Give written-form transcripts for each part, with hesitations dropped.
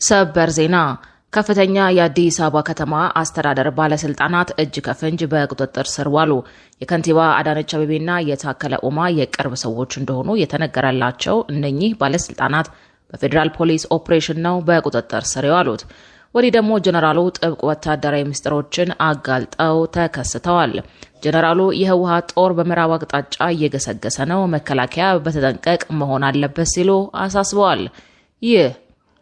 ሰበር ዜና ከፍተኛ የአዲስ አበባ ከተማ አስተዳደር ባለስልጣናት እጅ ከፍንጅ በቁጥጥር ስር ዋሉ። የከንቲባ አዳነች አቤቤና የታከለ ኡማ የቅርብ ሰዎች እንደሆኑ የተነገረላቸው እነኚህ ባለስልጣናት በፌዴራል ፖሊስ ኦፕሬሽን ነው በቁጥጥር ስር የዋሉት። ወዲህ ደግሞ ጀነራሉ ጥብቅ ወታደራዊ ምስጢሮችን አጋልጠው ተከስተዋል። ጀነራሉ የህወሓት ጦር በምዕራብ አቅጣጫ እየገሰገሰ ነው፣ መከላከያ በተጠንቀቅ መሆን አለበት ሲሉ አሳስበዋል። ይህ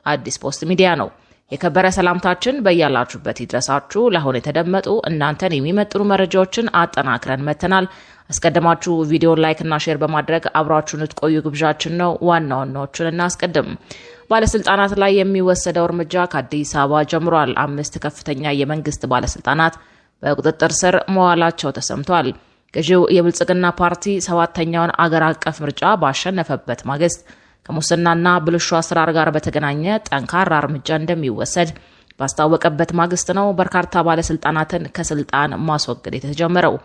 አዲስ ፖስት ሚዲያ ነው። የከበረ ሰላምታችን በያላችሁበት ይድረሳችሁ። ለአሁን የተደመጡ እናንተን የሚመጥኑ መረጃዎችን አጠናክረን መተናል። አስቀድማችሁ ቪዲዮን ላይክ እና ሼር በማድረግ አብራችሁን ትቆዩ ግብዣችን ነው። ዋና ዋናዎቹን እናስቀድም። ባለስልጣናት ላይ የሚወሰደው እርምጃ ከአዲስ አበባ ጀምሯል። 5 ከፍተኛ የመንግስት ባለስልጣናት በቁጥጥር ስር መዋላቸው ተሰምቷል። ገዢው የብልጽግና ፓርቲ 7ኛውን አገር አቀፍ ምርጫ ባሸነፈበት ማግስት ከሙስናና ብልሹ አሰራር ጋር በተገናኘ ጠንካራ እርምጃ እንደሚወሰድ ባስታወቀበት ማግስት ነው በርካታ ባለስልጣናትን ከስልጣን ማስወገድ የተጀመረው።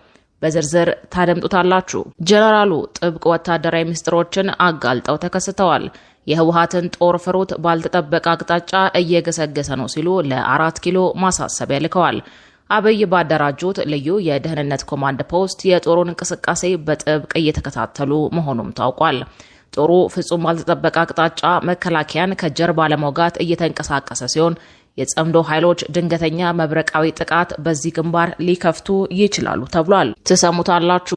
በዝርዝር ታደምጡታላችሁ። ጀነራሉ ጥብቅ ወታደራዊ ምስጢሮችን አጋልጠው ተከስተዋል። የህወሓትን ጦር ፍሩት፣ ባልተጠበቀ አቅጣጫ እየገሰገሰ ነው ሲሉ ለ4 ኪሎ ማሳሰቢያ ልከዋል። አብይ ባደራጁት ልዩ የደህንነት ኮማንድ ፖስት የጦሩን እንቅስቃሴ በጥብቅ እየተከታተሉ መሆኑም ታውቋል። ጦሩ ፍጹም ባልተጠበቀ አቅጣጫ መከላከያን ከጀርባ ለመውጋት እየተንቀሳቀሰ ሲሆን የጸምዶ ኃይሎች ድንገተኛ መብረቃዊ ጥቃት በዚህ ግንባር ሊከፍቱ ይችላሉ ተብሏል። ትሰሙታላችሁ።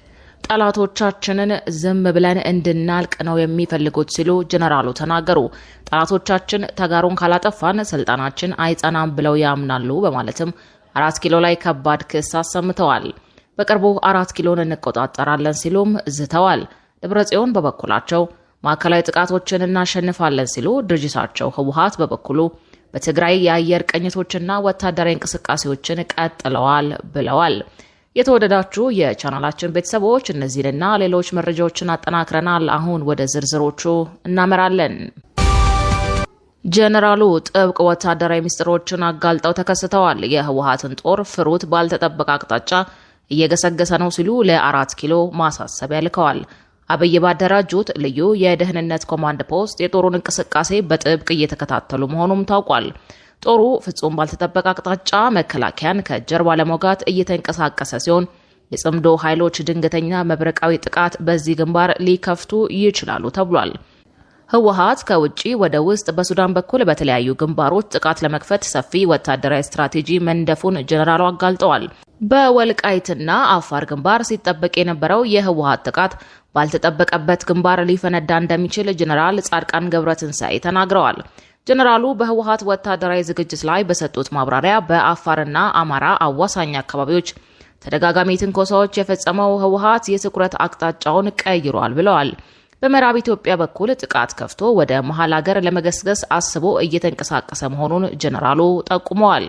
ጠላቶቻችንን ዝም ብለን እንድናልቅ ነው የሚፈልጉት ሲሉ ጀነራሉ ተናገሩ። ጠላቶቻችን ተጋሩን ካላጠፋን ስልጣናችን አይጸናም ብለው ያምናሉ በማለትም 4 ኪሎ ላይ ከባድ ክስ አሰምተዋል። በቅርቡ 4 ኪሎን እንቆጣጠራለን ሲሉም ዝተዋል። ደብረጽዮን በበኩላቸው ማዕከላዊ ጥቃቶችን እናሸንፋለን ሲሉ፣ ድርጅታቸው ህወሓት በበኩሉ በትግራይ የአየር ቅኝቶችና ወታደራዊ እንቅስቃሴዎችን ቀጥለዋል ብለዋል። የተወደዳችሁ የቻናላችን ቤተሰቦች እነዚህንና ሌሎች መረጃዎችን አጠናክረናል። አሁን ወደ ዝርዝሮቹ እናመራለን። ጀነራሉ ጥብቅ ወታደራዊ ምስጢሮችን አጋልጠው ተከስተዋል። የህወሓትን ጦር ፍሩት፣ ባልተጠበቀ አቅጣጫ እየገሰገሰ ነው ሲሉ ለ4 ኪሎ ማሳሰቢያ ልከዋል። አብይ ባደራጁት ልዩ የደህንነት ኮማንድ ፖስት የጦሩን እንቅስቃሴ በጥብቅ እየተከታተሉ መሆኑም ታውቋል። ጦሩ ፍጹም ባልተጠበቀ አቅጣጫ መከላከያን ከጀርባ ለመውጋት እየተንቀሳቀሰ ሲሆን የጸምዶ ኃይሎች ድንገተኛ መብረቃዊ ጥቃት በዚህ ግንባር ሊከፍቱ ይችላሉ ተብሏል። ህወሓት ከውጪ ወደ ውስጥ በሱዳን በኩል በተለያዩ ግንባሮች ጥቃት ለመክፈት ሰፊ ወታደራዊ ስትራቴጂ መንደፉን ጀነራሉ አጋልጠዋል። በወልቃይትና አፋር ግንባር ሲጠበቅ የነበረው የህወሓት ጥቃት ባልተጠበቀበት ግንባር ሊፈነዳ እንደሚችል ጀነራል ጻድቃን ገብረትንሳኤ ተናግረዋል። ጀነራሉ በህወሓት ወታደራዊ ዝግጅት ላይ በሰጡት ማብራሪያ በአፋርና አማራ አዋሳኝ አካባቢዎች ተደጋጋሚ ትንኮሳዎች የፈጸመው ህወሓት የትኩረት አቅጣጫውን ቀይሯል ብለዋል። በምዕራብ ኢትዮጵያ በኩል ጥቃት ከፍቶ ወደ መሃል ሀገር ለመገስገስ አስቦ እየተንቀሳቀሰ መሆኑን ጀነራሉ ጠቁመዋል።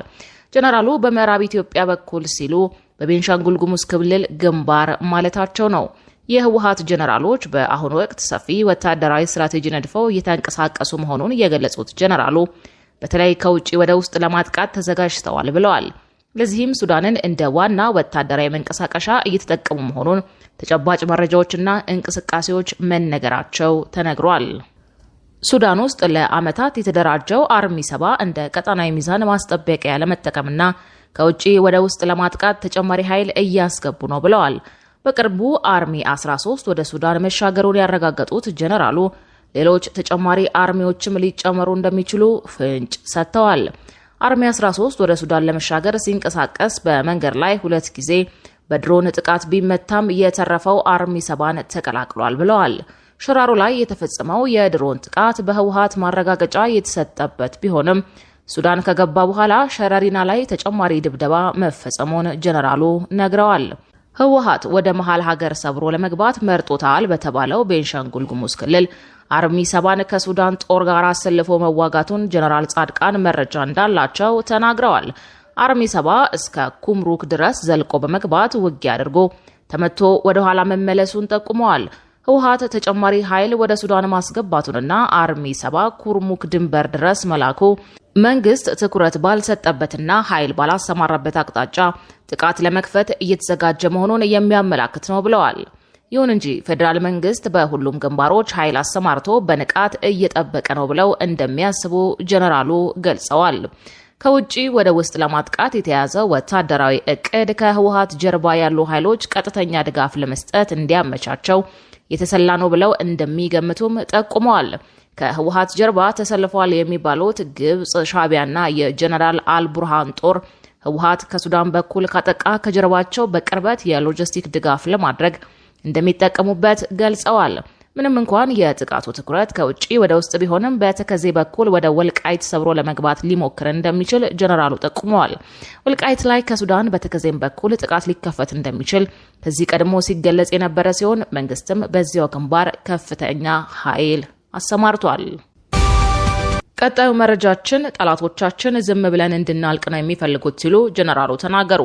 ጀነራሉ በምዕራብ ኢትዮጵያ በኩል ሲሉ በቤንሻንጉል ጉሙዝ ክልል ግንባር ማለታቸው ነው። የህወሓት ጀነራሎች በአሁኑ ወቅት ሰፊ ወታደራዊ ስትራቴጂ ነድፈው እየተንቀሳቀሱ መሆኑን የገለጹት ጀነራሉ በተለይ ከውጪ ወደ ውስጥ ለማጥቃት ተዘጋጅተዋል ብለዋል። ለዚህም ሱዳንን እንደ ዋና ወታደራዊ መንቀሳቀሻ እየተጠቀሙ መሆኑን ተጨባጭ መረጃዎችና እንቅስቃሴዎች መነገራቸው ተነግሯል። ሱዳን ውስጥ ለዓመታት የተደራጀው አርሚ 7 እንደ ቀጣናዊ ሚዛን ማስጠበቂያ ለመጠቀምና ከውጪ ወደ ውስጥ ለማጥቃት ተጨማሪ ኃይል እያስገቡ ነው ብለዋል። በቅርቡ አርሚ 13 ወደ ሱዳን መሻገሩን ያረጋገጡት ጀነራሉ ሌሎች ተጨማሪ አርሚዎችም ሊጨመሩ እንደሚችሉ ፍንጭ ሰጥተዋል። አርሚ 13 ወደ ሱዳን ለመሻገር ሲንቀሳቀስ በመንገድ ላይ 2 ጊዜ በድሮን ጥቃት ቢመታም የተረፈው አርሚ 7 ተቀላቅሏል ብለዋል። ሽራሮ ላይ የተፈጸመው የድሮን ጥቃት በህወሓት ማረጋገጫ የተሰጠበት ቢሆንም ሱዳን ከገባ በኋላ ሸረሪና ላይ ተጨማሪ ድብደባ መፈጸሙን ጀነራሉ ነግረዋል። ህወሓት ወደ መሃል ሀገር ሰብሮ ለመግባት መርጦታል በተባለው ቤንሻንጉል ጉሙዝ ክልል አርሚ 7 ከሱዳን ጦር ጋር አሰልፎ መዋጋቱን ጀነራል ጻድቃን መረጃ እንዳላቸው ተናግረዋል። አርሚ 7 እስከ ኩምሩክ ድረስ ዘልቆ በመግባት ውጊያ አድርጎ ተመቶ ወደ ኋላ መመለሱን ጠቁመዋል። ህወሓት ተጨማሪ ኃይል ወደ ሱዳን ማስገባቱንና አርሚ 7 ኩርሙክ ድንበር ድረስ መላኩ መንግስት ትኩረት ባልሰጠበትና ኃይል ባላሰማራበት አቅጣጫ ጥቃት ለመክፈት እየተዘጋጀ መሆኑን የሚያመላክት ነው ብለዋል። ይሁን እንጂ ፌዴራል መንግስት በሁሉም ግንባሮች ኃይል አሰማርቶ በንቃት እየጠበቀ ነው ብለው እንደሚያስቡ ጀነራሉ ገልጸዋል። ከውጪ ወደ ውስጥ ለማጥቃት የተያዘው ወታደራዊ እቅድ ከህወሓት ጀርባ ያሉ ኃይሎች ቀጥተኛ ድጋፍ ለመስጠት እንዲያመቻቸው የተሰላ ነው ብለው እንደሚገምቱም ጠቁመዋል። ከህወሓት ጀርባ ተሰልፈዋል የሚባሉት ግብጽ፣ ሻዕቢያና የጀነራል አልቡርሃን ጦር ህወሓት ከሱዳን በኩል ካጠቃ ከጀርባቸው በቅርበት የሎጂስቲክ ድጋፍ ለማድረግ እንደሚጠቀሙበት ገልጸዋል። ምንም እንኳን የጥቃቱ ትኩረት ከውጪ ወደ ውስጥ ቢሆንም በተከዜ በኩል ወደ ወልቃይት ሰብሮ ለመግባት ሊሞክር እንደሚችል ጀነራሉ ጠቁመዋል። ወልቃይት ላይ ከሱዳን በተከዜም በኩል ጥቃት ሊከፈት እንደሚችል ከዚህ ቀድሞ ሲገለጽ የነበረ ሲሆን መንግስትም በዚያው ግንባር ከፍተኛ ኃይል አሰማርቷል። ቀጣዩ መረጃችን ጠላቶቻችን ዝም ብለን እንድናልቅ ነው የሚፈልጉት ሲሉ ጀነራሉ ተናገሩ።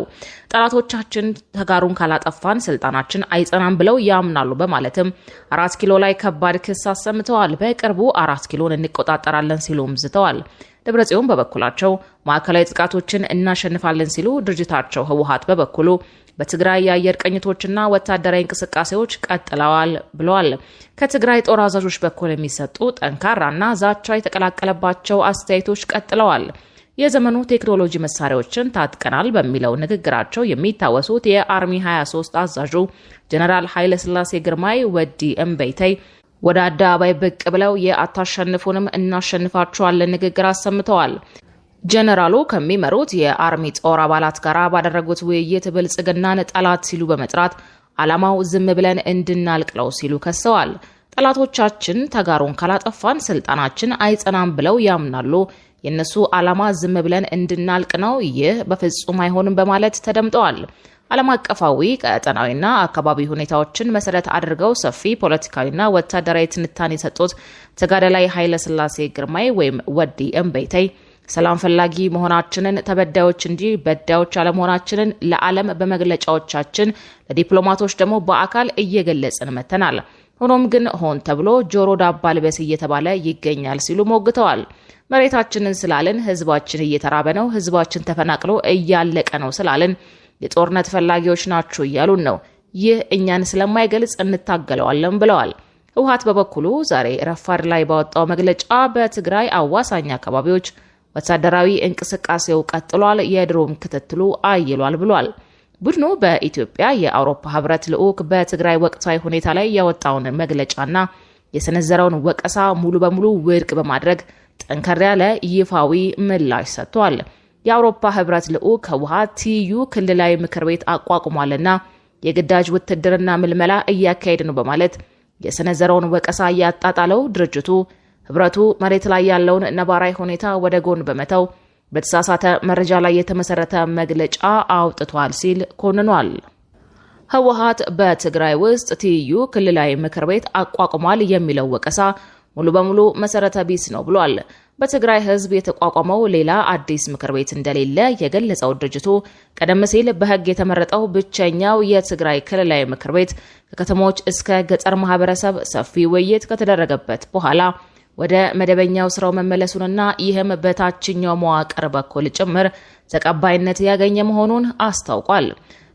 ጠላቶቻችን ተጋሩን ካላጠፋን ስልጣናችን አይጸናም ብለው ያምናሉ በማለትም 4 ኪሎ ላይ ከባድ ክስ አሰምተዋል። በቅርቡ 4 ኪሎን እንቆጣጠራለን ሲሉም ዝተዋል። ደብረጽዮን በበኩላቸው ማዕከላዊ ጥቃቶችን እናሸንፋለን ሲሉ፣ ድርጅታቸው ህወሓት በበኩሉ በትግራይ የአየር ቅኝቶችና ወታደራዊ እንቅስቃሴዎች ቀጥለዋል ብለዋል። ከትግራይ ጦር አዛዦች በኩል የሚሰጡ ጠንካራና ዛቻ የተቀላቀለባቸው አስተያየቶች ቀጥለዋል። የዘመኑ ቴክኖሎጂ መሳሪያዎችን ታጥቀናል በሚለው ንግግራቸው የሚታወሱት የአርሚ 23 አዛዡ ጀነራል ኃይለ ሥላሴ ግርማይ ወዲ እምበይተይ ወደ አደባባይ ብቅ ብለው የአታሸንፉንም እናሸንፋችኋለን ንግግር አሰምተዋል። ጀነራሉ ከሚመሩት የአርሚ ጦር አባላት ጋር ባደረጉት ውይይት ብልጽግናን ጠላት ሲሉ በመጥራት ዓላማው ዝም ብለን እንድናልቅለው ሲሉ ከሰዋል። ጠላቶቻችን ተጋሩን ካላጠፋን ስልጣናችን አይጸናም ብለው ያምናሉ። የነሱ ዓላማ ዝም ብለን እንድናልቅ ነው። ይህ በፍጹም አይሆንም በማለት ተደምጠዋል። ዓለም አቀፋዊ ቀጠናዊና አካባቢ ሁኔታዎችን መሰረት አድርገው ሰፊ ፖለቲካዊና ወታደራዊ ትንታኔ የሰጡት ተጋዳላይ ኃይለ ሥላሴ ግርማይ ወይም ወዲ እምበይተይ ሰላም ፈላጊ መሆናችንን ተበዳዮች እንጂ በዳዮች አለመሆናችንን ለዓለም በመግለጫዎቻችን ለዲፕሎማቶች ደግሞ በአካል እየገለጽን መተናል። ሆኖም ግን ሆን ተብሎ ጆሮ ዳባ ልበስ እየተባለ ይገኛል ሲሉ ሞግተዋል። መሬታችንን ስላልን ህዝባችን እየተራበ ነው፣ ህዝባችን ተፈናቅሎ እያለቀ ነው ስላልን የጦርነት ፈላጊዎች ናቸው እያሉን ነው። ይህ እኛን ስለማይገልጽ እንታገለዋለን ብለዋል። ህወሓት በበኩሉ ዛሬ ረፋድ ላይ ባወጣው መግለጫ በትግራይ አዋሳኝ አካባቢዎች ወታደራዊ እንቅስቃሴው ቀጥሏል፣ የድሮን ክትትሉ አይሏል ብሏል። ቡድኑ በኢትዮጵያ የአውሮፓ ህብረት ልዑክ በትግራይ ወቅታዊ ሁኔታ ላይ ያወጣውን መግለጫና የሰነዘረውን ወቀሳ ሙሉ በሙሉ ውድቅ በማድረግ ጠንከር ያለ ይፋዊ ምላሽ ሰጥቷል። የአውሮፓ ህብረት ልዑክ ህወሓት ትይዩ ክልላዊ ምክር ቤት አቋቁሟልና የግዳጅ ውትድርና ምልመላ እያካሄደ ነው በማለት የሰነዘረውን ወቀሳ ያጣጣለው ድርጅቱ ህብረቱ መሬት ላይ ያለውን ነባራዊ ሁኔታ ወደ ጎን በመተው በተሳሳተ መረጃ ላይ የተመሰረተ መግለጫ አውጥቷል ሲል ኮንኗል። ህወሓት በትግራይ ውስጥ ትይዩ ክልላዊ ምክር ቤት አቋቁሟል የሚለው ወቀሳ ሙሉ በሙሉ መሰረተ ቢስ ነው ብሏል። በትግራይ ህዝብ የተቋቋመው ሌላ አዲስ ምክር ቤት እንደሌለ የገለጸው ድርጅቱ ቀደም ሲል በህግ የተመረጠው ብቸኛው የትግራይ ክልላዊ ምክር ቤት ከከተሞች እስከ ገጠር ማህበረሰብ ሰፊ ውይይት ከተደረገበት በኋላ ወደ መደበኛው ስራው መመለሱንና ይህም በታችኛው መዋቅር በኩል ጭምር ተቀባይነት ያገኘ መሆኑን አስታውቋል።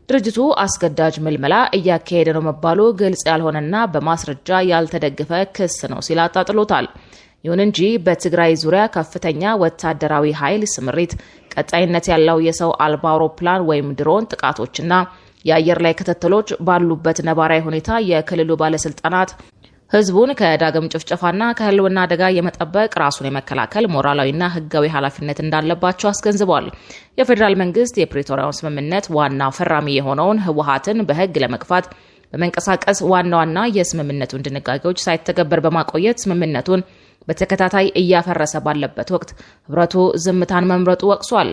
ድርጅቱ አስገዳጅ ምልመላ እያካሄደ ነው መባሉ ግልጽ ያልሆነና በማስረጃ ያልተደገፈ ክስ ነው ሲል አጣጥሎታል። ይሁን እንጂ በትግራይ ዙሪያ ከፍተኛ ወታደራዊ ኃይል ስምሪት፣ ቀጣይነት ያለው የሰው አልባ አውሮፕላን ወይም ድሮን ጥቃቶችና የአየር ላይ ክትትሎች ባሉበት ነባራዊ ሁኔታ የክልሉ ባለስልጣናት ህዝቡን ከዳግም ጭፍጨፋና ከህልውና አደጋ የመጠበቅ ራሱን የመከላከል ሞራላዊና ህጋዊ ኃላፊነት እንዳለባቸው አስገንዝበዋል። የፌዴራል መንግስት የፕሪቶሪያውን ስምምነት ዋና ፈራሚ የሆነውን ህወሓትን በህግ ለመግፋት በመንቀሳቀስ ዋና የስምምነቱን ድንጋጌዎች ሳይተገበር በማቆየት ስምምነቱን በተከታታይ እያፈረሰ ባለበት ወቅት ህብረቱ ዝምታን መምረጡ ወቅሷል።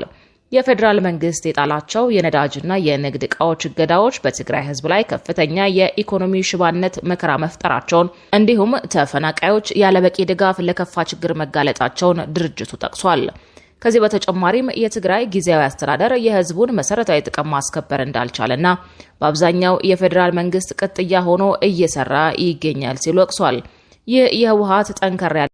የፌዴራል መንግስት የጣላቸው የነዳጅና የንግድ ዕቃዎች እገዳዎች በትግራይ ህዝብ ላይ ከፍተኛ የኢኮኖሚ ሽባነት መከራ መፍጠራቸውን እንዲሁም ተፈናቃዮች ያለበቂ ድጋፍ ለከፋ ችግር መጋለጣቸውን ድርጅቱ ጠቅሷል። ከዚህ በተጨማሪም የትግራይ ጊዜያዊ አስተዳደር የህዝቡን መሰረታዊ ጥቅም ማስከበር እንዳልቻለና በአብዛኛው የፌዴራል መንግስት ቅጥያ ሆኖ እየሰራ ይገኛል ሲሉ ወቅሷል። ይህ የህወሓት ጠንከር